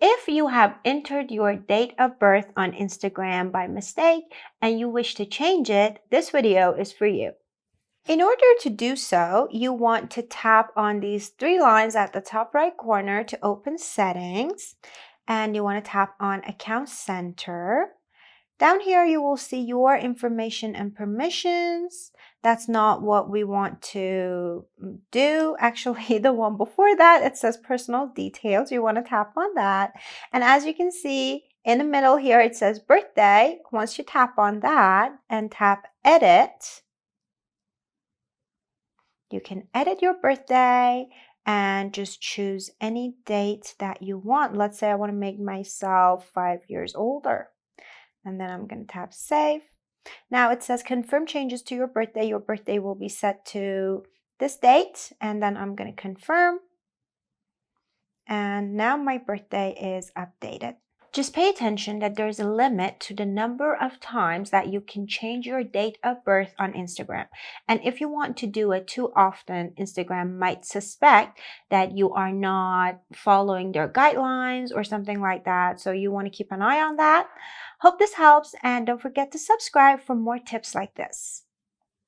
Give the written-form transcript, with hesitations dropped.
If you have entered your date of birth on Instagram by mistake and you wish to change it, this video is for you. In order to do so, you want to tap on these three lines at the top right corner to open settings, and you want to tap on Account Center. Down here, you will see your information and permissions. That's not what we want to do. Actually, the one before that, it says personal details. You want to tap on that. And as you can see in the middle here, it says birthday. Once you tap on that and tap edit, you can edit your birthday and just choose any date that you want. Let's say I want to make myself 5 years older. And then I'm going to tap save. Now it says confirm changes to your birthday. Your birthday will be set to this date. And then I'm going to confirm. And now my birthday is updated. Just pay attention that there's a limit to the number of times that you can change your date of birth on Instagram. And if you want to do it too often, Instagram might suspect that you are not following their guidelines or something like that. So you want to keep an eye on that. Hope this helps, and don't forget to subscribe for more tips like this.